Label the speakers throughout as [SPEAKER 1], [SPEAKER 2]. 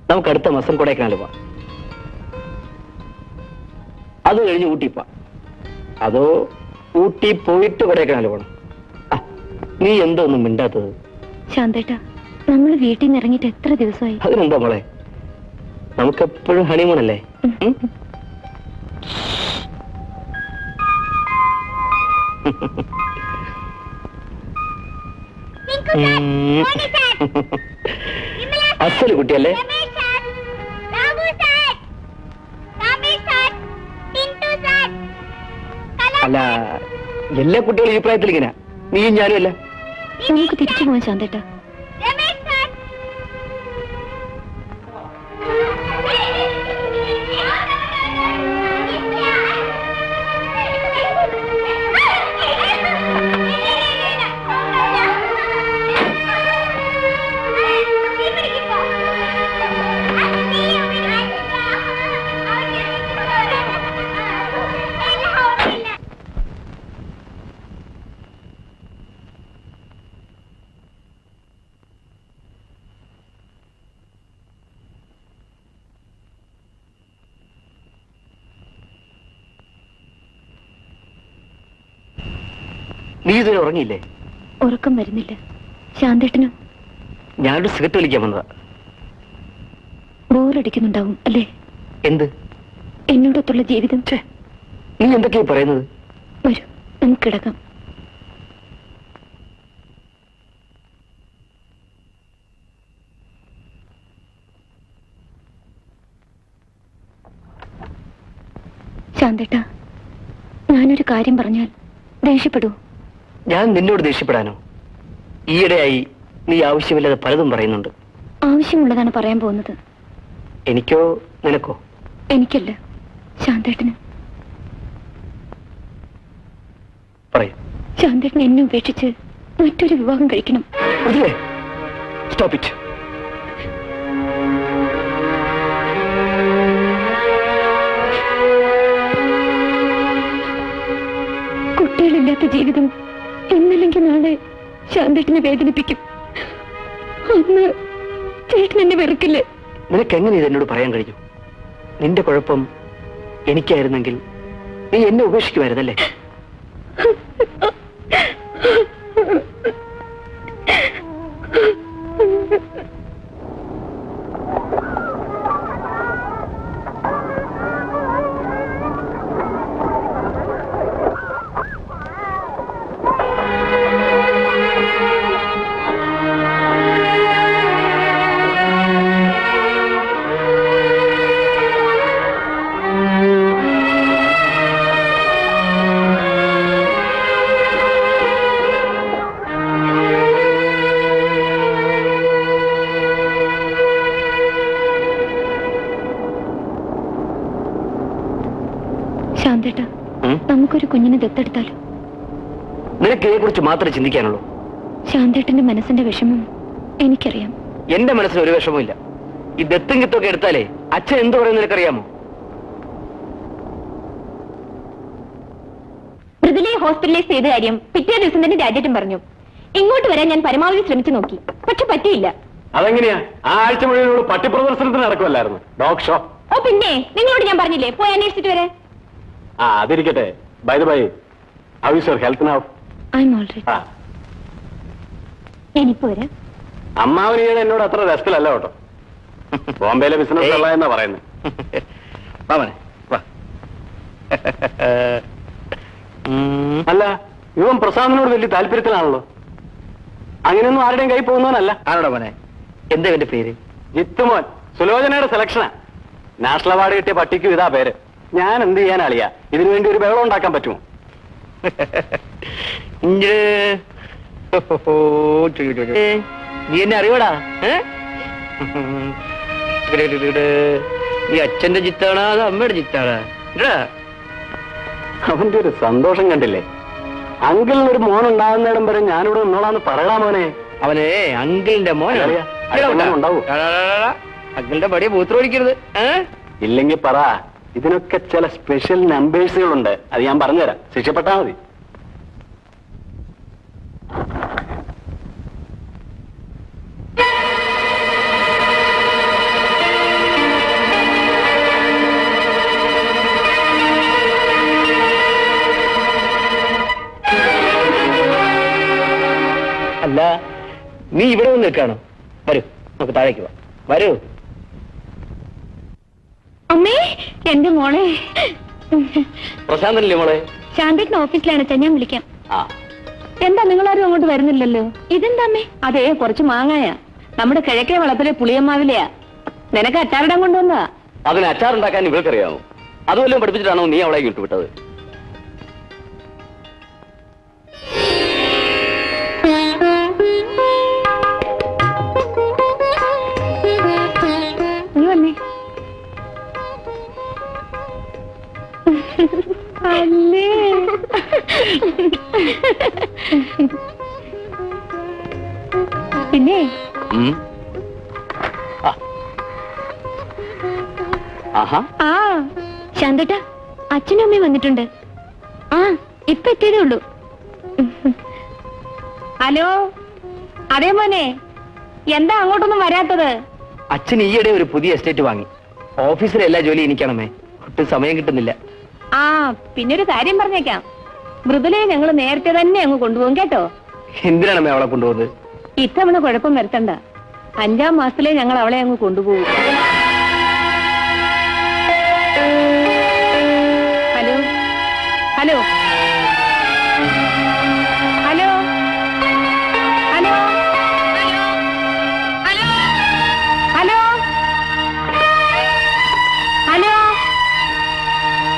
[SPEAKER 1] നമുക്ക് അടുത്ത മാസം കൊടൈക്കനാൽ പോവാം. അത് കഴിഞ്ഞ് ഊട്ടി പോവാം. അതോ ഊട്ടി പോയിട്ട് കൊടൈക്കനാൽ പോകണം? നീ എന്തോ ഒന്നും മിണ്ടാത്തത്?
[SPEAKER 2] ശാന്തേട്ടാ, നമ്മൾ വീട്ടിൽ നിന്ന് ഇറങ്ങിയിട്ട് എത്ര ദിവസമായി?
[SPEAKER 1] അതിനെന്താ മോളെ, നമുക്കെപ്പോഴും ഹണിമൂണല്ലേ? അസല് കുട്ടിയല്ലേ? അല്ല, എല്ലാ കുട്ടികളും ഈ പ്രായത്തിൽ ഇങ്ങനെ, നീയും ഞാനും അല്ല.
[SPEAKER 2] നമുക്ക് തിരിച്ചു പോവാൻ ശാന്തേട്ടാ.
[SPEAKER 1] നീ ഇതുവരെ ഉറങ്ങിയില്ലേ?
[SPEAKER 2] ഉറക്കം വരുന്നില്ല. ശാന്തേട്ടനോ?
[SPEAKER 1] ഞാനൊരു സിഗരറ്റ് വലിക്കാൻ വന്നതാ.
[SPEAKER 2] ബോറടിക്കുന്നുണ്ടാവും അല്ലേ?
[SPEAKER 1] എന്ത്?
[SPEAKER 2] എന്നോടൊത്തുള്ള ജീവിതം.
[SPEAKER 1] നീ എന്തൊക്കെയാ പറയുന്നത്?
[SPEAKER 2] വരൂ, നമുക്ക് കിടക്കാം. ശാന്തേട്ടാ, ഞാനൊരു കാര്യം പറഞ്ഞാൽ ദേഷ്യപ്പെടൂ?
[SPEAKER 1] ഞാൻ നിന്നോട് ദേഷ്യപ്പെടാനോ? ഈയിടെയായി നീ ആവശ്യമില്ലാതെ പലതും പറയുന്നുണ്ട്.
[SPEAKER 2] ആവശ്യമുള്ളതാണ് പറയാൻ പോകുന്നത്.
[SPEAKER 1] എനിക്കോ നിനക്കോ?
[SPEAKER 2] എനിക്കല്ല, ശാന്തേട്ടന്.
[SPEAKER 1] പറയൂ.
[SPEAKER 2] ശാന്തേട്ടൻ എന്നെ ഉപേക്ഷിച്ച് മറ്റൊരു വിവാഹം കഴിക്കണം.
[SPEAKER 1] Stop it.
[SPEAKER 2] കുട്ടികളില്ലാത്ത ജീവിതം ഇന്നല്ലെങ്കിൽ നാളെ ശാന്തേട്ടനെ വേദനിപ്പിക്കും. അന്ന് ചേട്ടൻ എന്നെ വെറുക്കില്ലേ?
[SPEAKER 1] നിനക്ക് എങ്ങനെ ഇതെന്നോട് പറയാൻ കഴിഞ്ഞു? നിന്റെ കുഴപ്പം എനിക്കായിരുന്നെങ്കിൽ നീ എന്നെ ഉപേക്ഷിക്കുമായിരുന്നല്ലേ?
[SPEAKER 2] ശാന്തേട്ടാ, നമുക്കൊരു കുഞ്ഞിനെ ദത്തെടുത്താലോ?
[SPEAKER 1] നിനക്ക് ഇതിനെ കുറിച്ച് മാത്രമേ ചിന്തിക്കാനുള്ളൂ.
[SPEAKER 2] ശാന്തേട്ടന്റെ മനസ്സിന്റെ വിഷമം എനിക്കറിയാം.
[SPEAKER 1] എന്റെ മനസ്സിന് ഒരു വിഷമമില്ല. ഈ ദത്തും കിത്തൊക്കെ എടുത്താലേ അച്ഛൻ എന്ത് പറയുന്നത് നിനക്കറിയാമോ?
[SPEAKER 2] മൃദുലയെ ഹോസ്പിറ്റലൈസ് ചെയ്ത കാര്യം പിറ്റേ ദിവസം തന്നെ രാജേട്ടൻ പറഞ്ഞു. ഇങ്ങോട്ട് വരാൻ ഞാൻ പരമാവധി ശ്രമിച്ചു നോക്കി, പക്ഷെ പറ്റിയില്ല.
[SPEAKER 3] അതെങ്ങനെയാ? ആ ആഴ്ച മുഴുവനോട് പട്ടി പ്രദർശനത്തിന് നടക്കുമല്ലായിരുന്നു ഡോഗ് ഷോ?
[SPEAKER 2] ഓ പിന്നെ, നിങ്ങളോട് ഞാൻ പറഞ്ഞില്ലേ പോയി അന്വേഷിച്ചിട്ട് വരെ.
[SPEAKER 3] അതിരിക്കട്ടെ. By the by, how is your health now?
[SPEAKER 2] I am alright. ഞാനിപ്പോ വരാം.
[SPEAKER 3] അമ്മാവനിയുടെ എന്നോട് അത്ര രസത്തിലല്ല കേട്ടോ. ബോംബെയിലെ ബിസിനസ് ഉള്ള എന്നാ പറയുന്നത്. അല്ല, ഇവൻ പ്രസാദിനോട് വലിയ താല്പര്യത്തിലാണല്ലോ. അങ്ങനെയൊന്നും ആരുടെയും കൈ പോകുന്നവനല്ല.
[SPEAKER 1] ആരോടാ മോനെ? എന്താ എന്റെ പേര്?
[SPEAKER 3] ജിത്തുമോൻ. സുലോചനയുടെ സെലക്ഷനാ. നാഷണൽ അവാർഡ് കിട്ടിയ പട്ടിക്കും ഇതാ പേര്. ഞാൻ എന്ത് ചെയ്യാനാളിയാ? ഇതിനു വേണ്ടി ഒരു ബഹളം ഉണ്ടാക്കാൻ പറ്റുമോ?
[SPEAKER 1] നീ എന്നെ അറിവടാ? നീ അച്ഛന്റെ ചിത്താണോ അതോ അമ്മയുടെ ചിത്താണോ?
[SPEAKER 3] അവന്റെ ഒരു സന്തോഷം കണ്ടില്ലേ? അങ്കിളിന് ഒരു മോൻ ഉണ്ടാകുന്നിടം വരെ ഞാനിവിടെ നിന്നോളാന്ന് പറയടാ മോനെ.
[SPEAKER 1] അവനെ അങ്കിളിന്റെ മോൻ ഉണ്ടാവൂ. അങ്കിളിന്റെ പടിയെ പൂത്രം ഒഴിക്കരുത്.
[SPEAKER 3] ഇല്ലെങ്കിൽ പറ. ഇതിനൊക്കെ ചില സ്പെഷ്യൽ നമ്പേഴ്സുകളുണ്ട്, അത് ഞാൻ പറഞ്ഞുതരാം, ശിക്ഷപ്പെട്ടാ മതി.
[SPEAKER 1] അല്ല, നീ ഇവിടെ വന്ന് നിൽക്കാണോ? വരൂ, നമുക്ക് താഴേക്ക് പോവാം. വരൂ.
[SPEAKER 2] അമ്മേ, എന്റെ മോളെ.
[SPEAKER 3] പ്രശാന്തനല്ലേ മോളെ?
[SPEAKER 2] ശാന്തേട്ടൻ ഓഫീസിലാണ്, ഞാൻ വിളിക്കാം.
[SPEAKER 3] ആ,
[SPEAKER 2] എന്താ നിങ്ങളാരും അങ്ങോട്ട് വരുന്നില്ലല്ലോ? ഇതെന്താ അമ്മേ? അതെ, കുറച്ച് മാങ്ങായ, നമ്മുടെ കിഴക്കേ വളപ്പിലെ പുളിയമ്മാവിലെയാ. നിനക്ക് അച്ചാറിടാൻ കൊണ്ടുവന്നതാ.
[SPEAKER 3] അതിന് അച്ചാറുണ്ടാക്കാൻ ഇവർക്കറിയാമോ? അതുവല്ലതും പഠിപ്പിച്ചിട്ടാണോ നീ അവളെ വിട്ടുവിട്ടത്?
[SPEAKER 2] നീ വന്നേ. അല്ലേ, പിന്നെ ആ ശാന്തേട്ടാ, അച്ഛനും അമ്മയും വന്നിട്ടുണ്ട്. ആ, ഇപ്പൊ എത്തിയതേ ഉള്ളൂ. ഹലോ, അതേ മോനെ, എന്താ അങ്ങോട്ടൊന്നും വരാത്തത്?
[SPEAKER 1] അച്ഛൻ ഈയിടെ ഒരു പുതിയ എസ്റ്റേറ്റ് വാങ്ങി. ഓഫീസിലെ എല്ലാ ജോലി എനിക്കാണമ്മേ, ഒട്ടും സമയം കിട്ടുന്നില്ല.
[SPEAKER 2] ആ, പിന്നെ ഒരു കാര്യം പറഞ്ഞേക്കാം, മൃദുലയെ ഞങ്ങൾ നേരത്തെ തന്നെ അങ്ങ് കൊണ്ടുപോകും കേട്ടോ.
[SPEAKER 1] എന്തിനാണമ്മേ അവളെ കൊണ്ടുപോകുന്നത്?
[SPEAKER 2] ഇത്തവണ കുഴപ്പം വരുത്തണ്ട, 5-ാം മാസത്തിലേ ഞങ്ങൾ അവളെ അങ്ങ് കൊണ്ടുപോകും. Hello hello hello hello hello hello hello,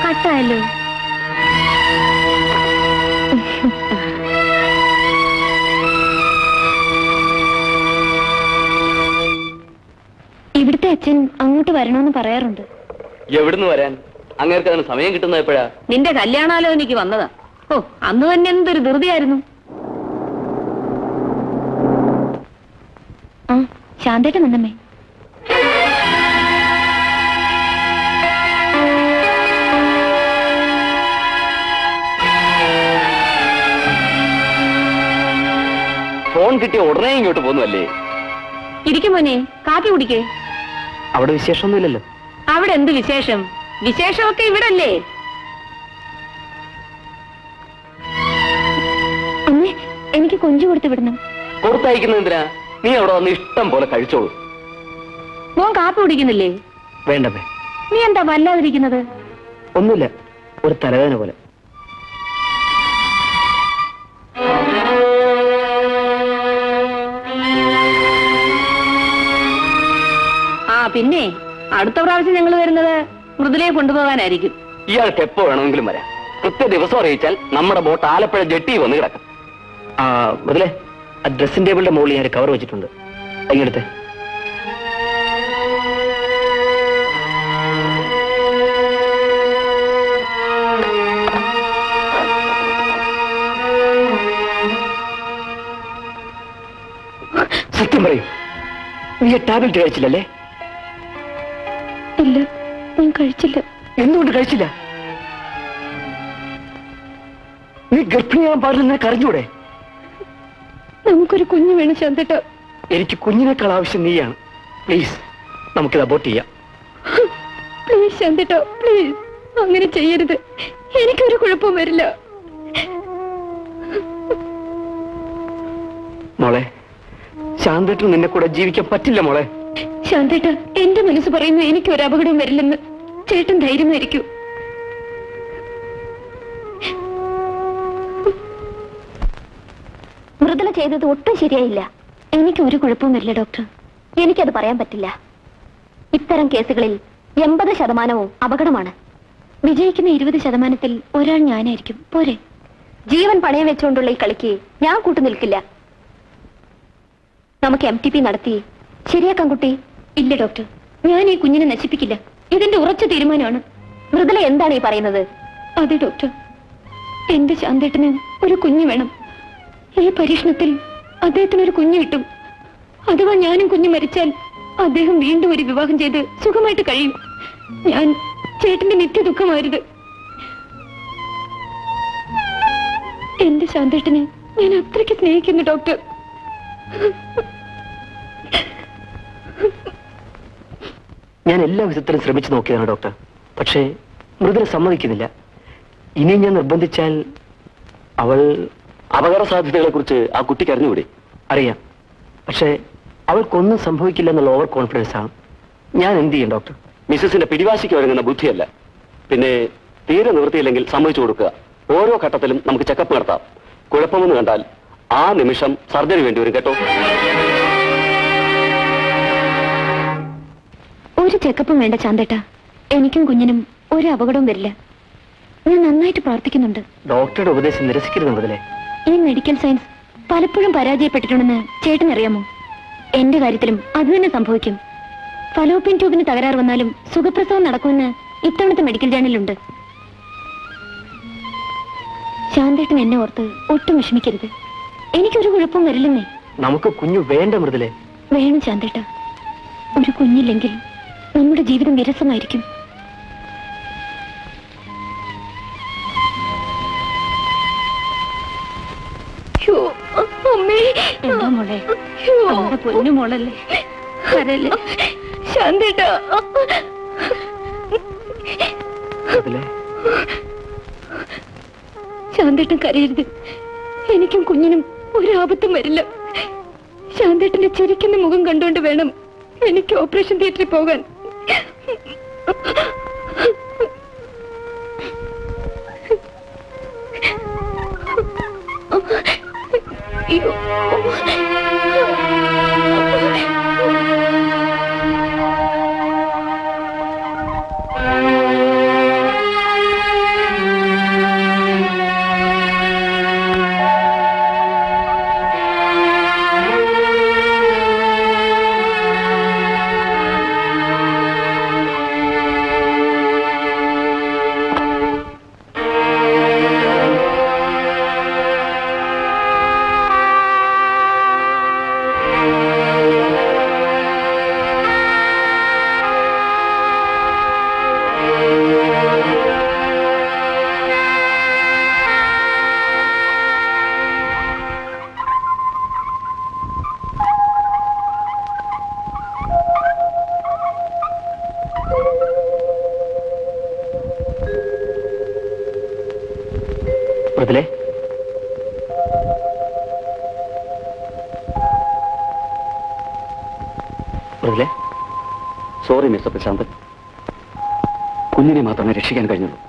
[SPEAKER 2] കട്ടായല്ലോ. ഇവിടുത്തെ അച്ഛൻ അങ്ങോട്ട് വരണമെന്ന് പറയാറുണ്ട്.
[SPEAKER 3] എവിടുന്ന് വരാൻ? അങ്ങേർക്ക് അതിന് സമയം കിട്ടുന്നത് എപ്പോഴാ?
[SPEAKER 2] നിന്റെ കല്യാണാലോചനയ്ക്ക് വന്നതാ. ഓ, അന്ന് തന്നെ എന്തൊരു ധൃതിയായിരുന്നു. ആ, ശാന്തേട്ടൻ വന്നമ്മേ.
[SPEAKER 3] ഫോൺ കിട്ടിയ ഉടനെ ഇങ്ങോട്ട് പോന്നല്ലേ?
[SPEAKER 2] ഇരിക്കും മോനെ, കാപ്പി കുടിക്കേ.
[SPEAKER 1] അവിടെ വിശേഷമൊന്നുമില്ലല്ലോ.
[SPEAKER 2] അവിടെ എന്ത് വിശേഷം? വിശേഷമൊക്കെ ഇവിടെ അല്ലേ. അമ്മേ, എനിക്ക് കൊഞ്ചു കൊടുത്തു വിടണം.
[SPEAKER 3] കൊടുത്തയക്കുന്നത് എന്തിനാ? നീ അവിടെ വന്ന് ഇഷ്ടം പോലെ കഴിച്ചോളൂ.
[SPEAKER 2] മോൻ കാപ്പി കുടിക്കുന്നില്ലേ?
[SPEAKER 1] വേണ്ടമ്മേ.
[SPEAKER 2] നീ എന്താ വല്ലാതിരിക്കുന്നത്?
[SPEAKER 1] ഒന്നുമില്ല, ഒരു തലവേദന പോലെ.
[SPEAKER 2] ആ, പിന്നെ അടുത്ത പ്രാവശ്യം ഞങ്ങൾ വരുന്നത് മൃദുലയെ കൊണ്ടുപോകാനായിരിക്കും.
[SPEAKER 3] ഇയാൾക്ക് എപ്പോ വേണമെങ്കിലും വരാം. കൃത്യ ദിവസം അറിയിച്ചാൽ നമ്മുടെ ബോട്ട് ആലപ്പുഴ ജെട്ടി വന്ന് കിടക്കും.
[SPEAKER 1] മുതലേ, ആ ഡ്രസ്സിംഗ് ടേബിളിന്റെ മുകളിൽ ഞാൻ കവർ വെച്ചിട്ടുണ്ട്, ഇങ്ങടുത്തെ. സത്യം പറയൂ, നീ ടാബ്ലറ്റ് കഴിച്ചില്ലല്ലേ?
[SPEAKER 2] ഇല്ല, ഞാൻ കഴിച്ചില്ല.
[SPEAKER 1] എന്തുകൊണ്ട് കഴിച്ചില്ല? നീ ഗർഭിണിയാൻ പാടില്ല, നിനക്ക് അറിഞ്ഞൂടെ?
[SPEAKER 2] നമുക്കൊരു കുഞ്ഞു വേണം ശാന്തേട്ടാ.
[SPEAKER 1] എനിക്ക് കുഞ്ഞിനേക്കാൾ ആവശ്യം നീയാണ്. പ്ലീസ്, നമുക്കിത് അബോർട്ട് ചെയ്യാം.
[SPEAKER 2] പ്ലീസ് ശാന്തേട്ടാ, പ്ലീസ്, അങ്ങനെ ചെയ്യരുത്. എനിക്കൊരു കുഴപ്പവും വരില്ല.
[SPEAKER 1] മോളെ, ശാന്തേട്ടന് നിന്നെ കൂടെ ജീവിക്കാൻ പറ്റില്ല മോളെ.
[SPEAKER 2] ശാന്തേട്ടാ, എന്റെ മനസ്സ് പറയുന്നു എനിക്കൊരു അപകടവും വരില്ലെന്ന്. ചേട്ടൻ ധൈര്യമായിരിക്കൂ. മൃദുല ചെയ്തത് ഒട്ടും ശരിയായില്ല. എനിക്ക് ഒരു കുഴപ്പവും വരില്ല ഡോക്ടർ. എനിക്കത് പറയാൻ പറ്റില്ല. ഇത്തരം കേസുകളിൽ 80% അപകടമാണ്. വിജയിക്കുന്ന 20%-ത്തിൽ ഒരാൾ ഞാനായിരിക്കും. പോരെ? ജീവൻ പണയം വെച്ചുകൊണ്ടുള്ള ഈ കളിക്ക് ഞാൻ കൂട്ടുനിൽക്കില്ല. നമുക്ക് MTP നടത്തി ശരിയാക്കാൻ കുട്ടി. ഇല്ല ഡോക്ടർ, ഞാൻ ഈ കുഞ്ഞിനെ നശിപ്പിക്കില്ല. ഇതിന്റെ ഉറച്ച തീരുമാനമാണ്. മൃദുല എന്താണ് ഈ പറയുന്നത്? അതെ ഡോക്ടർ, എന്റെ ശാന്തേട്ടന് ഒരു കുഞ്ഞു വേണം. ഈ പരീക്ഷണത്തിൽ അദ്ദേഹത്തിന് ഒരു കുഞ്ഞു കിട്ടും. അഥവാ ഞാനും കുഞ്ഞു മരിച്ചാൽ അദ്ദേഹം വീണ്ടും ഒരു വിവാഹം ചെയ്ത് സുഖമായിട്ട് കഴിയും. ഞാൻ ചേട്ടന്റെ നിത്യ ദുഃഖമായിരുന്നു. എന്റെ ശാന്തേട്ടനെ ഞാൻ അത്രയ്ക്ക് സ്നേഹിക്കുന്നു ഡോക്ടർ.
[SPEAKER 1] ഞാൻ എല്ലാ വിധത്തിലും ശ്രമിച്ചു നോക്കിയതാണ് ഡോക്ടർ. പക്ഷേ മൃദുല സമ്മതിക്കുന്നില്ല. ഇനി ഞാൻ നിർബന്ധിച്ചാൽ അവൾ...
[SPEAKER 3] അപകട സാധ്യതകളെ കുറിച്ച് ആ കുട്ടിക്ക് അറിഞ്ഞുകൂടി?
[SPEAKER 1] അറിയാം. പക്ഷേ അവൾക്കൊന്നും സംഭവിക്കില്ല എന്നുള്ള ഓവർ കോൺഫിഡൻസ് ആണ്. ഞാൻ എന്ത് ചെയ്യും ഡോക്ടർ?
[SPEAKER 3] മിസ്സസിന്റെ പിടിവാശിക്ക് ഒരുങ്ങുന്ന ബുദ്ധിയല്ല. പിന്നെ തീരെ നിവൃത്തിയില്ലെങ്കിൽ സമ്മതിച്ചു കൊടുക്കുക. ഓരോ ഘട്ടത്തിലും നമുക്ക് ചെക്കപ്പ് നടത്താം. കുഴപ്പമെന്ന് കണ്ടാൽ ആ നിമിഷം സർജറി വേണ്ടി വരും കേട്ടോ.
[SPEAKER 2] ഒരു ചെക്കപ്പും വേണ്ട ചാന്തേട്ട. എനിക്കും കുഞ്ഞിനും ഒരു അപകടവും വരില്ല. ഞാൻ നന്നായിട്ട് പ്രാർത്ഥിക്കുന്നുണ്ട്.
[SPEAKER 1] ഡോക്ടറുടെ ഉപദേശം നിരസിക്കരുത് മുതലേ.
[SPEAKER 2] ഈ മെഡിക്കൽ സയൻസ് പലപ്പോഴും പരാജയപ്പെട്ടിട്ടുണ്ടെന്ന് ചേട്ടനറിയാമോ? എന്റെ കാര്യത്തിലും അത് തന്നെ സംഭവിക്കും. ഫലോപ്പിൻ ട്യൂബിന് തകരാറ് വന്നാലും സുഖപ്രസവം നടക്കുമെന്ന് ഇത്തവണത്തെ മെഡിക്കൽ ജേണലുണ്ട്. ശാന്തേട്ടൻ എന്നെ ഓർത്ത് ഒട്ടും വിഷമിക്കരുത്. എനിക്കൊരു കുഴപ്പവും വരില്ലെന്നേ.
[SPEAKER 1] നമുക്ക് കുഞ്ഞു വേണ്ട മൃദുലേ.
[SPEAKER 2] വേണം ചാന്തേട്ട. ഒരു കുഞ്ഞില്ലെങ്കിൽ നമ്മുടെ ജീവിതം വിരസമായിരിക്കും. എന്താ മോളെ? നമ്മുടെ പൊന്നു മോളല്ലേ? കരല്ലേ ശാന്തേട്ട? ശാന്തേട്ടൻ കരയരുത്. എനിക്കും കുഞ്ഞിനും ഒരാപത്തും വരില്ല. ശാന്തേട്ടന്റെ ചിരിക്കുന്ന മുഖം കണ്ടുകൊണ്ട് വേണം എനിക്ക് ഓപ്പറേഷൻ തിയേറ്ററിൽ പോകാൻ.
[SPEAKER 1] മൃദുലേ, മൃദുലേ.
[SPEAKER 3] സോറി മിസ്റ്റർ പ്രശാന്തൻ, കുഞ്ഞിനെ മാത്രമേ രക്ഷിക്കാൻ കഴിഞ്ഞുള്ളൂ.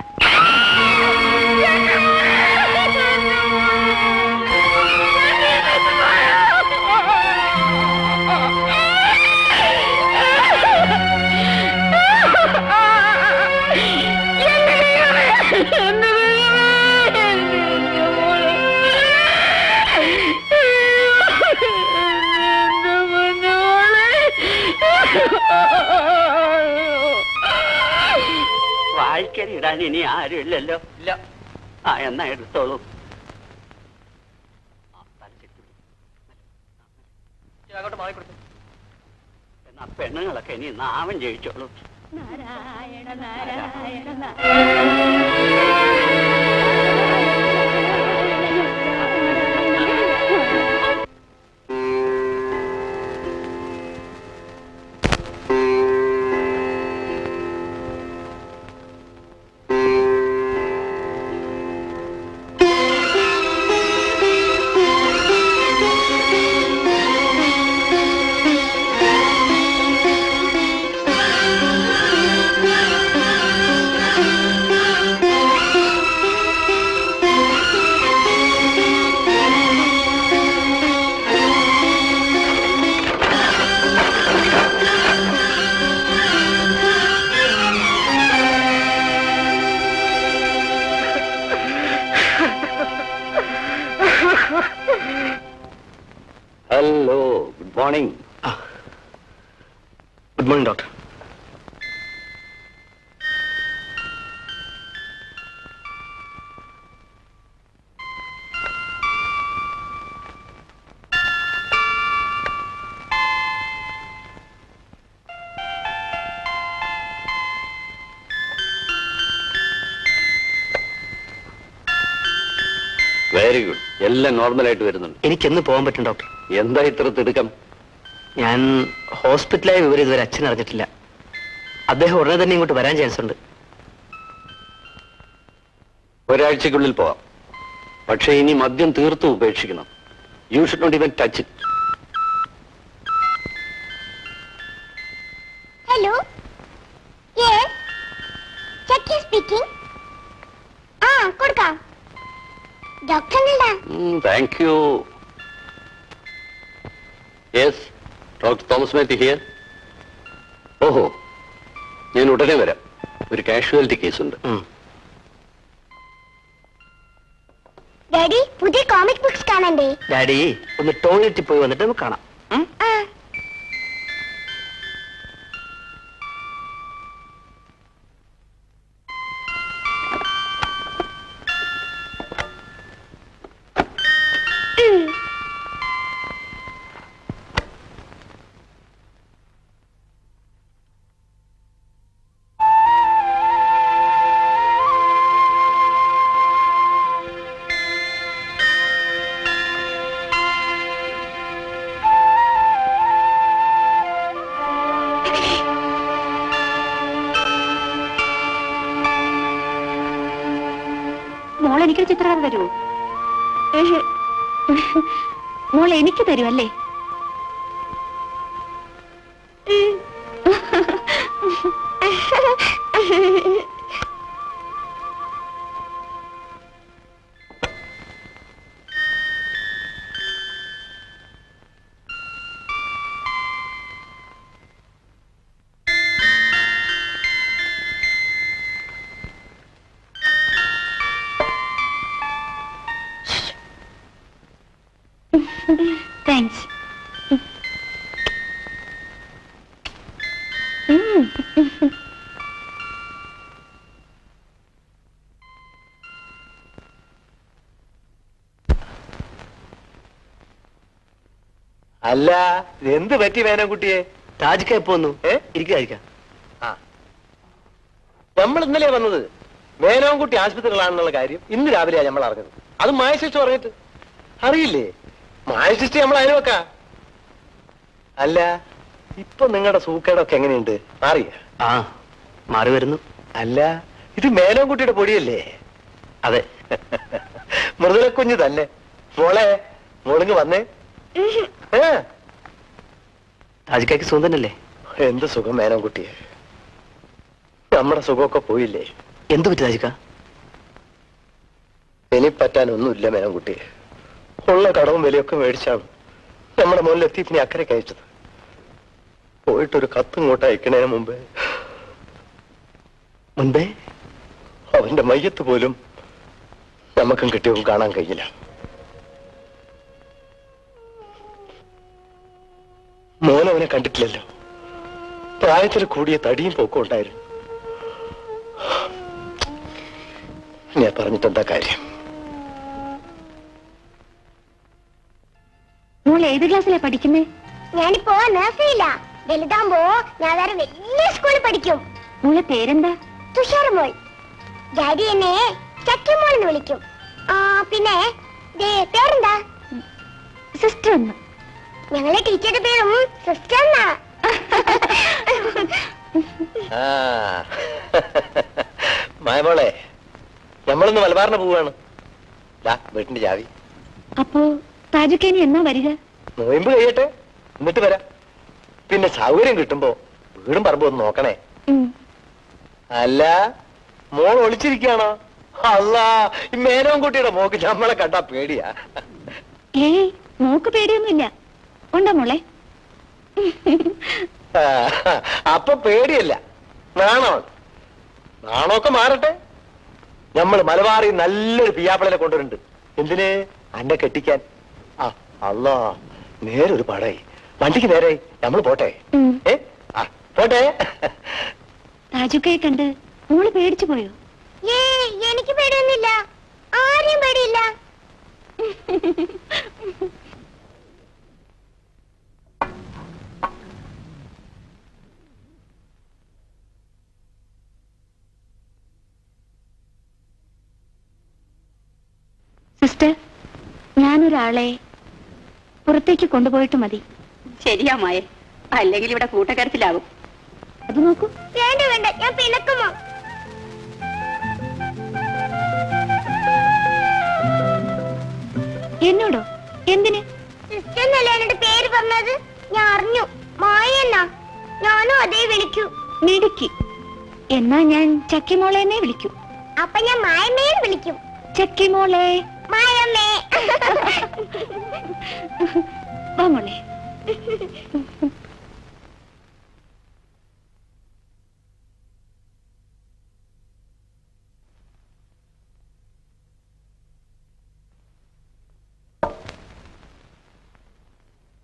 [SPEAKER 4] വായിക്കരിടാൻ ഇനി ആരും ഇല്ലല്ലോ. ഇല്ല. ആ എന്നാ എടുത്തോളൂ. എന്നാ പെണ്ണുങ്ങളൊക്കെ ഇനി നാമം ജയിച്ചോളൂ. Narayana Narayana
[SPEAKER 3] hello, good morning.
[SPEAKER 1] Good morning doctor.
[SPEAKER 3] Very good. എല്ലാം നോർമലായിട്ട് വരുന്നുണ്ട്.
[SPEAKER 1] എനിക്കെന്ന് പോകാൻ പറ്റും ഡോക്ടർ?
[SPEAKER 3] എന്താ ഇത്ര തിടുക്കം?
[SPEAKER 1] ഞാൻ ഹോസ്പിറ്റലായ വിവരം ഇതുവരെ അച്ഛൻ അറിഞ്ഞിട്ടില്ല. അദ്ദേഹം ഉടനെ തന്നെ ഇങ്ങോട്ട് വരാൻ ചാൻസ് ഉണ്ട്.
[SPEAKER 3] ഒരാഴ്ചക്കുള്ളിൽ പോവാം. പക്ഷേ ഇനി മദ്യം തീർത്തും ഉപേക്ഷിക്കണം. You should not even touch it.
[SPEAKER 5] Hello, yes, Chakki speaking. ആ, കൊടുക്കാം. ഡോക്ടർ എന്താ?
[SPEAKER 3] Thank you. Yes, doctor Thomas Mathew here. ഓഹോ, ഞാൻ ഉടനെ വരാം. ഒരു കാഷ്വാലിറ്റി കേസുണ്ട്.
[SPEAKER 5] ഡാഡി, പുതിയ കോമിക് ബുക്സ് കാണണ്ടേ?
[SPEAKER 1] ഡാഡി ഒന്ന് ടോയ്ലറ്റിൽ പോയി വന്നിട്ട് നമുക്ക് കാണാം.
[SPEAKER 5] ആ.
[SPEAKER 2] മോൾ എനിക്കൊരു ചിത്രകഥ തരുമോ? മോൾ എനിക്ക് തരുമല്ലേ? താങ്ക്സ്.
[SPEAKER 6] അല്ല, എന്ത് പറ്റി വേനക്കുട്ടിയെ?
[SPEAKER 1] താജിക്ക എപ്പോ വന്നു? ഇരിക്കുക.
[SPEAKER 6] നമ്മൾ ഇന്നലെ വന്നത് മേനോൻകുട്ടി ആശുപത്രികളാണെന്നുള്ള കാര്യം ഇന്ന് രാവിലെയാണ് നമ്മൾ അറിഞ്ഞത്. അത് മായശിഷ്ട പറഞ്ഞിട്ട് അറിയില്ലേ? മായശിഷ്ട നമ്മൾ അയൽവക്കാ. അല്ല, ഇപ്പൊ നിങ്ങളുടെ സൂക്കേടൊക്കെ എങ്ങനെയുണ്ട്? മാറിയ?
[SPEAKER 1] ആ, മാറി വരുന്നു.
[SPEAKER 6] അല്ല, ഇത് മേനോൻകുട്ടിയുടെ പൊടിയല്ലേ?
[SPEAKER 1] അതെ.
[SPEAKER 6] മൃദുലക്കുഞ്ഞ് തന്നെ. മോളെ, മോളിങ് വന്നേ.
[SPEAKER 1] താജിക്കയ്ക്ക് സുഖം തന്നെയല്ലേ?
[SPEAKER 6] എന്ത് സുഖം മേനോൻകുട്ടിയെ. നമ്മുടെ സുഖമൊക്കെ പോയില്ലേ?
[SPEAKER 1] എന്തു പറ്റി താജിക്ക?
[SPEAKER 6] ഇനി പറ്റാനൊന്നുമില്ല മേനോൻകുട്ടിയെ. ഉള്ള കടവും വിലയൊക്കെ മേടിച്ചാണ് നമ്മുടെ മുന്നിൽ എത്തിപ്പിനെ അക്കരയ്ക്ക് അയച്ചത്. പോയിട്ടൊരു കത്ത് ഇങ്ങോട്ട് അയക്കണതിന് മുൻപേ അവന്റെ മയ്യത്ത് പോലും നമുക്കും കിട്ടിയവും കാണാൻ കഴിയില്ല. മോൻ അവനെ കണ്ടിട്ടില്ലല്ലോ. പ്രായത്തിൽ കൂടിയ തടിയും പോക്കും ഉണ്ടായിരുന്നു. ഞാൻ പറഞ്ഞിട്ടെന്താ കാര്യം?
[SPEAKER 2] മോൾ ഏത് ക്ലാസ്സിലാ പഠിക്കുന്നേ?
[SPEAKER 5] ഞാനിപ്പോ നഴ്സറിയില്ല. വലുതാകുമ്പോ ഞാൻ വേറെ വലിയ സ്കൂളിൽ പഠിക്കും.
[SPEAKER 2] മോളെ പേരെന്താ?
[SPEAKER 5] തുഷാരമോൾ. ഡാഡി എന്നെ ചക്കിമോൾ എന്ന് വിളിക്കും. പിന്നെ പേരെന്താ?
[SPEAKER 2] സിസ്റ്റർ എന്ന്.
[SPEAKER 5] ഞങ്ങളെ ടീച്ചറുടെ പേരും സിസ്റ്റർ എന്നാ.
[SPEAKER 6] മായമോളെ, നമ്മളിന്ന് മലബാറിന് പോവാണ്. വീട്ടിന്റെ ചാവി.
[SPEAKER 2] അപ്പോ താജുക്കേനി എന്നാ വരിക?
[SPEAKER 6] നോയമ്പ് കഴിയട്ടെ, എന്നിട്ട് വരാം. പിന്നെ സൗകര്യം കിട്ടുമ്പോ വീടും പറമ്പോ ഒന്ന് നോക്കണേ. അല്ല, മോൾ ഒളിച്ചിരിക്കുകയാണോ? അല്ല, ഈ മേനോൻകുട്ടിയുടെ മോക്ക് നമ്മളെ കണ്ടാ പേടിയാ.
[SPEAKER 2] ഏയ്, മോക്ക് പേടിയൊന്നുമില്ല. ഉണ്ടോ മോളെ?
[SPEAKER 6] അപ്പൊ പേടിയല്ല, നാണമാണ്. നാണമൊക്കെ മാറട്ടെ. നമ്മൾ മലബാറിൽ നല്ലൊരു പിയാപ്പിളനെ കൊണ്ടുവരുന്നുണ്ട്. എന്തിന്? അന്നെ കെട്ടിക്കാൻ. അല്ലാ, നേരൊരു പടായി. വണ്ടിക്ക് നേരായി. നമ്മൾ പോട്ടെ. പോട്ടെ.
[SPEAKER 2] താജുക്കയെ കണ്ട് മോള് പേടിച്ചു പോയോ?
[SPEAKER 5] എനിക്ക് പേടിയൊന്നുമില്ല. ആരെയും പേടിയില്ല.
[SPEAKER 2] സിസ്റ്റർ, ഞാനൊരാളെ പുറത്തേക്ക് കൊണ്ടുപോയിട്ട് മതി.
[SPEAKER 7] ശരിയാ മായ, അല്ലെങ്കിൽ ഇവിടെ കൂട്ടക്കരത്തിലാകും.
[SPEAKER 2] അത് നോക്കൂ.
[SPEAKER 5] വേണ്ട വേണ്ട, ഞാൻ പിണക്കുമോ?
[SPEAKER 2] എന്നോടോ? എന്തിന്?
[SPEAKER 5] സിസ്റ്റർ എന്നല്ലേ എന്നോട് പേര് പറഞ്ഞത്? ഞാൻ അറിഞ്ഞു. മായ എന്നാ. ഞാനും അതേ വിളിക്കൂ.
[SPEAKER 2] മിടുക്കി. എന്നാ ഞാൻ ചക്കിമോളെ എന്നെ വിളിക്കൂ.
[SPEAKER 5] അപ്പൊ ഞാൻ മായമേന്ന് വിളിക്കും.
[SPEAKER 2] ചക്കിമോളെ.
[SPEAKER 5] മായമ്മേ.
[SPEAKER 2] വാ മോളെ.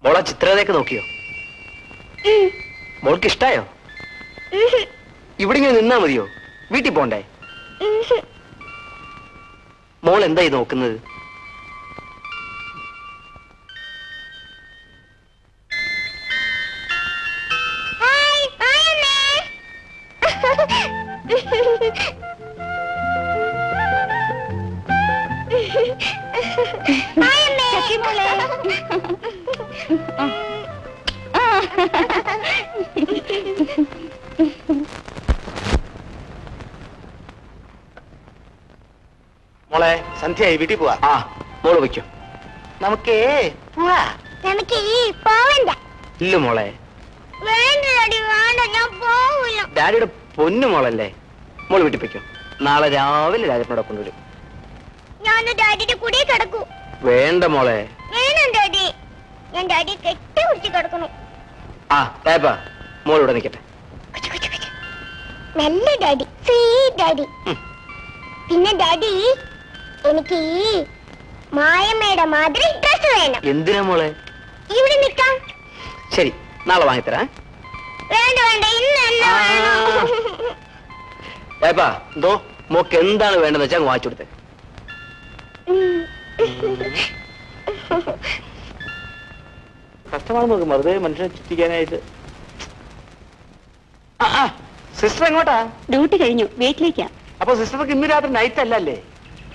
[SPEAKER 1] മോളെ ചിത്രരേഖ നോക്കിയോ? മോൾക്ക് ഇഷ്ടായോ? ഇവിടെ ഇങ്ങനെ നിന്നാ മതിയോ? വീട്ടിൽ പോണ്ടേ? മോൾ എന്തായി നോക്കുന്നത്?
[SPEAKER 5] ഹായ് മായമ്മേ. മായമ്മേ.
[SPEAKER 2] ചക്കിമോളെ.
[SPEAKER 6] മോളെ സന്ധ്യയായി, വീട്ടിൽ പോവാ.
[SPEAKER 1] ആ മോള് വയ്ക്കോ.
[SPEAKER 6] നമുക്കേ പോവാ.
[SPEAKER 5] നമുക്ക് ഈ പോവണ്ട.
[SPEAKER 1] ഇല്ല മോളെ,
[SPEAKER 5] വേണ്ട ഡാഡി, വേണ്ട, ഞാൻ പോവില്ല.
[SPEAKER 1] ഡാഡിയുടെ പൊന്നു മോളല്ലേ. മോള് വീട്ടിൽ വയ്ക്കോ. നാളെ രാവിലെ രാജപ്പനോടെ കൊണ്ടുവരും.
[SPEAKER 5] ഞാൻ ഡാഡിയുടെ കൂടെ കിടക്കൂ.
[SPEAKER 1] വേണ്ട മോളെ.
[SPEAKER 5] വേണം ഡാഡി, ഞാൻ ഡാഡി കെട്ടി കുടിച്ച് കിടക്കുന്നു.
[SPEAKER 1] ആ ഡാപ്പാ, മോൾ ഇവിടെ നിൽക്കട്ടെ.
[SPEAKER 5] നല്ല ഡാഡി, സ്വീറ്റ് ഡാഡി. പിന്നെ ഡാഡി, എനിക്ക് ഈ മായമ്മയുടെ മാതിരി ഡ്രസ് വേണം.
[SPEAKER 1] എന്തിനാ മോളെ?
[SPEAKER 5] ഇവിടെ നിൽക്കാം.
[SPEAKER 1] ശരി, നാളെ വാങ്ങിത്തരാ.
[SPEAKER 5] വേണ്ട വേണ്ട, ഇന്ന് തന്നെ വേണം.
[SPEAKER 1] ഡാപ്പാ, എന്തോ മോക്ക് എന്താണ് വേണ്ടതെന്ന് വെച്ചാൽ വാങ്ങിച്ചു കൊടുത്തേ.
[SPEAKER 6] കഷ്ടമാണ് നോക്ക്, വെറുതെ മനുഷ്യനെ ചുറ്റിക്കാനായിട്ട്. സിസ്റ്റർ എങ്ങോട്ടാ?
[SPEAKER 7] ഡ്യൂട്ടി കഴിഞ്ഞു, വീട്ടിലേക്കാ.
[SPEAKER 6] അപ്പൊ സിസ്റ്റർക്ക് ഇന്ന് രാത്രി നൈറ്റ് അല്ലല്ലേ?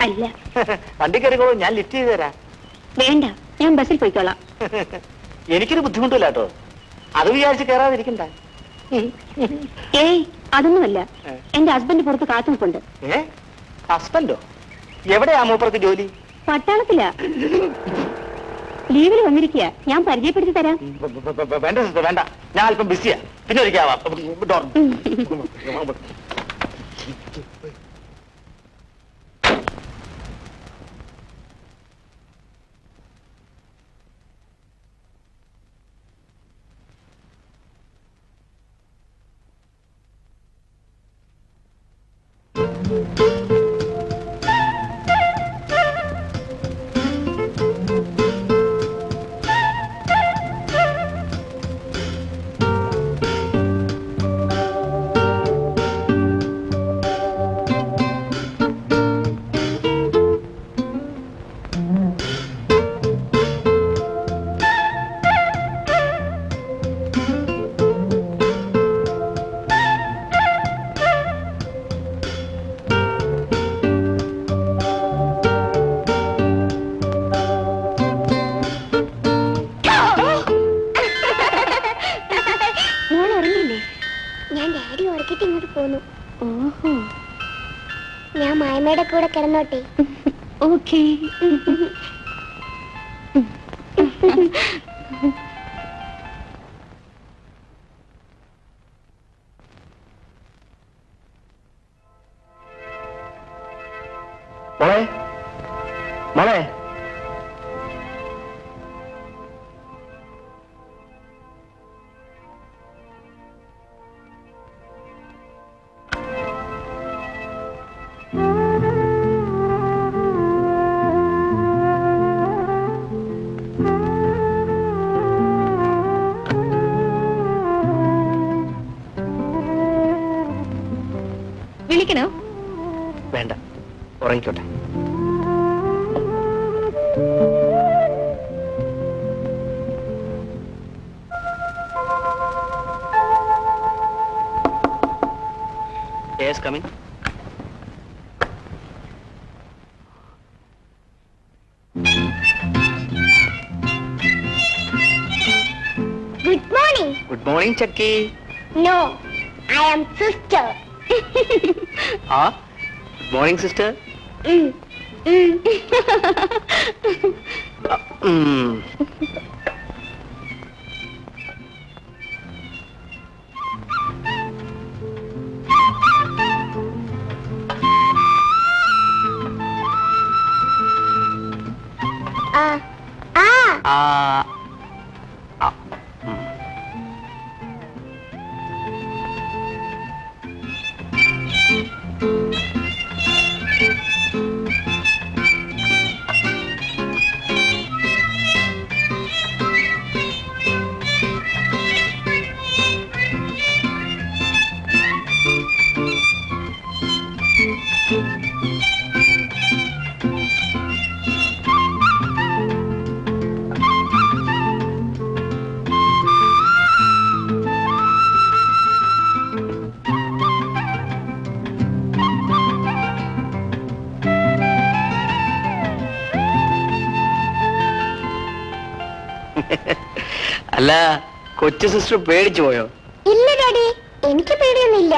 [SPEAKER 7] അല്ല.
[SPEAKER 6] വണ്ടി കയറിക്കോളൂ, ഞാൻ ലിഫ്റ്റ് ചെയ്ത് തരാം.
[SPEAKER 7] വേണ്ട, ഞാൻ ബസ്സിൽ പോയിക്കോളാം.
[SPEAKER 6] എനിക്കൊരു ബുദ്ധിമുട്ടില്ല കേട്ടോ, അത് വിചാരിച്ച് കയറാതിരിക്കണ്ട.
[SPEAKER 7] ഏയ് അതൊന്നുമല്ല, എന്റെ ഹസ്ബൻഡ് പുറത്ത് കാത്തു നിൽപ്പുണ്ട്.
[SPEAKER 6] ഹസ്ബൻഡോ? എവിടെയാ മൂപ്പർക്ക് ജോലി?
[SPEAKER 7] പട്ടാളത്തിലാ. ലീവിൽ വന്നിരിക്കുക, ഞാൻ പരിചയപ്പെടുത്തി തരാം.
[SPEAKER 6] വേണ്ട സിസ്റ്റർ വേണ്ട, ഞാൻ അല്പം ബിസിയാ, പിന്നെ ഒരിക്കലാവാം.
[SPEAKER 5] ഞാൻ ഡാഡി ഉറക്കിട്ട് ഇങ്ങോട്ട് പോന്നു.
[SPEAKER 2] ഓഹോ,
[SPEAKER 5] ഞാൻ മായമ്മയുടെ കൂടെ കിടന്നോട്ടെ?
[SPEAKER 2] ഓക്കേ.
[SPEAKER 1] മോളെ, മോളെ,
[SPEAKER 2] വിളിക്കണോ?
[SPEAKER 1] വേണ്ട, ഉറങ്ങിക്കോട്ടെ. Yes, coming. Morning Chakki.
[SPEAKER 5] No, I am sister.
[SPEAKER 1] ആ മോർണിംഗ് സിസ്റ്റർ. അല്ല, കൊച്ചു സിസ്റ്റർ പേടിച്ചു പോയോ?
[SPEAKER 5] ഇല്ല ഡാഡി, എനിക്ക് പേടിയൊന്നുമില്ല.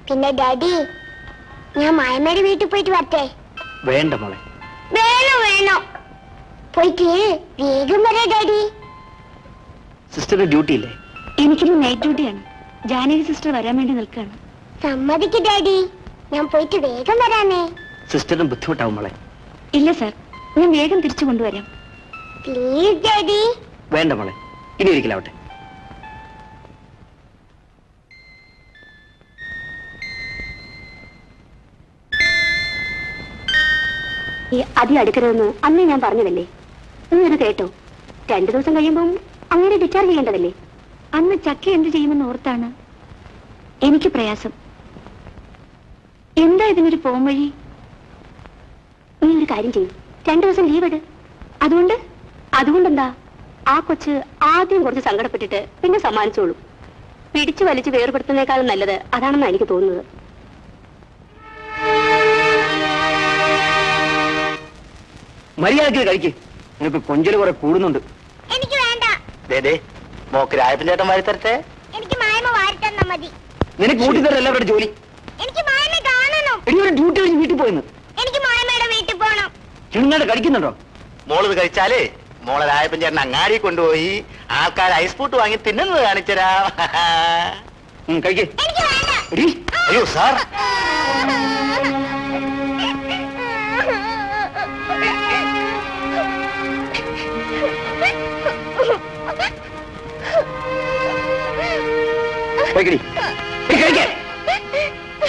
[SPEAKER 5] പിന്നെ ഡാഡി, ഞാൻ മായമ്മയുടെ വീട്ടിൽ പോയിട്ട് വരട്ടെ?
[SPEAKER 1] വേണ്ട മോളെ.
[SPEAKER 5] വേണോ വേണോ, പോയിട്ട് വേഗം വരാ ഡാഡി.
[SPEAKER 1] സിസ്റ്ററിന്റെ ഡ്യൂട്ടി ഇല്ലേ?
[SPEAKER 7] എനിക്കിന്ന് നൈറ്റ് ഡ്യൂട്ടിയാണ്. ജാനകി സിസ്റ്റർ വരാൻ വേണ്ടി നിൽക്കുകയാണ്.
[SPEAKER 5] സമ്മതിക്ക് ഡാഡി, ഞാൻ പോയിട്ട് വേഗം വരാനേ.
[SPEAKER 1] സിസ്റ്ററിന് ബുദ്ധിമുട്ടാവും മോളെ.
[SPEAKER 7] ഇല്ല സാർ, ഞാൻ വേഗം തിരിച്ചു കൊണ്ടുവരാം.
[SPEAKER 5] Please daddy.
[SPEAKER 1] വേണ്ട മോളെ, ഇനി ഒരിക്കലാവട്ടെ.
[SPEAKER 7] ഈ അതി അടുക്കരുതെന്ന് അന്ന് ഞാൻ പറഞ്ഞതല്ലേ? നീ അത് കേട്ടോ? 2 ദിവസം കഴിയുമ്പം അങ്ങനെ ഡിസ്ചാർജ് ചെയ്യേണ്ടതല്ലേ? അന്ന് ചക്ക എന്ത് ചെയ്യുമെന്ന് ഓർത്താണ് എനിക്ക് പ്രയാസം. എന്താ ഇതിനൊരു പോം വഴി? നീ ഒരു കാര്യം ചെയ്യും, 2 ദിവസം ലീവ് എടു. അതുകൊണ്ടെന്താ, ആ കൊച്ച് ആദ്യം കുറച്ച് സങ്കടപ്പെട്ടിട്ട് പിന്നെ സമ്മാനിച്ചോളൂ. പിടിച്ചു വലിച്ച് വേർപെടുത്തുന്നേക്കാളും നല്ലത് അതാണെന്നാണ് എനിക്ക് തോന്നുന്നത്.
[SPEAKER 1] മര്യാദയ്ക്ക് കഴിക്ക്. നിനക്ക് കൊഞ്ചല് കുറെ കൂടുന്നുണ്ട്.
[SPEAKER 5] എനിക്ക് വേണ്ട.
[SPEAKER 6] മോക്ക് രായപ്പൻ ചേട്ടൻ വാരി തരട്ടെ?
[SPEAKER 5] എനിക്ക് മായമ്മ വാരി തന്നാ മതി.
[SPEAKER 1] നിനക്ക് കൂട്ടിത്തരം എല്ലാവരുടെ ജോലി.
[SPEAKER 5] എനിക്ക് മായമ്മ കാണണം.
[SPEAKER 1] ഇനി ഒരു ഡ്യൂട്ടി കഴിഞ്ഞ് വീട്ടിൽ പോയെന്ന്.
[SPEAKER 5] എനിക്ക് മായമ്മയുടെ വീട്ടിൽ പോണം.
[SPEAKER 1] ചെറുങ്ങാണ്ട് കഴിക്കുന്നുണ്ടോ?
[SPEAKER 6] മോളിത് കഴിച്ചാലേ മോളെ രായപ്പൻ ചേട്ടൻ അങ്ങാടി കൊണ്ടുപോയി ആൾക്കാർ ഐസ് പൂട്ട് വാങ്ങി തിന്നുന്നത് കാണിച്ചരാ.
[SPEAKER 1] കഴിക്കേ.
[SPEAKER 5] എനിക്ക് വേണ്ട.
[SPEAKER 6] അയ്യോ സാർ,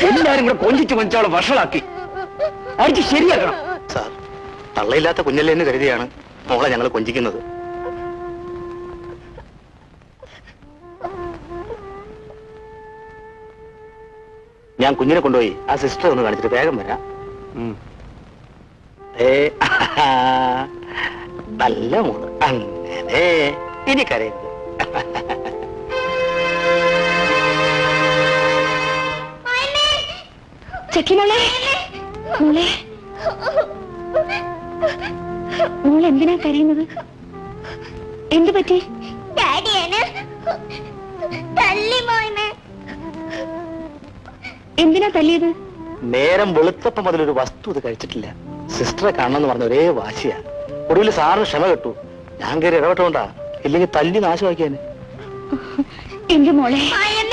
[SPEAKER 1] എല്ലാരും കൂടെ കൊഞ്ചിച്ച് കൊഞ്ചോളം വഷളാക്കി അടിച്ച് ശരിയാക്കണം.
[SPEAKER 6] സാർ, തള്ളയില്ലാത്ത കുഞ്ഞല്ലേ എന്ന് കരുതിയാണ് മോളെ ഞങ്ങൾ കൊഞ്ചിക്കുന്നത്. ഞാൻ കുഞ്ഞിനെ കൊണ്ടുപോയി ആ സിസ്റ്റർ ഒന്ന് കാണിച്ചിട്ട് വേഗം വരാം. നല്ല മോള്, അങ്ങനെ ഇനി കരയരുത്.
[SPEAKER 7] ചക്കിമോളെ, മോളെ, മോൾ എന്തിനാ കരയുന്നത്? എന്തു പറ്റി?
[SPEAKER 5] ഡാഡിയാണ് തല്ലി മോനെ.
[SPEAKER 7] എന്തിനാ തല്ലിയത്?
[SPEAKER 6] നേരം വെളുത്തപ്പം മുതലൊരു വസ്തു ഇത് കഴിച്ചിട്ടില്ല. സിസ്റ്ററെ കാണണമെന്ന് പറഞ്ഞ ഒരേ വാശിയാ. ഒടുവിൽ സാറിന് ക്ഷമ കിട്ടു. ഞാൻ കയറി ഇടപെട്ടോണ്ടാ, ഇല്ലെങ്കിൽ തല്ലി നാശമാക്കിയാന്.
[SPEAKER 7] എന്റെ മോളെ,
[SPEAKER 5] മായമ്മ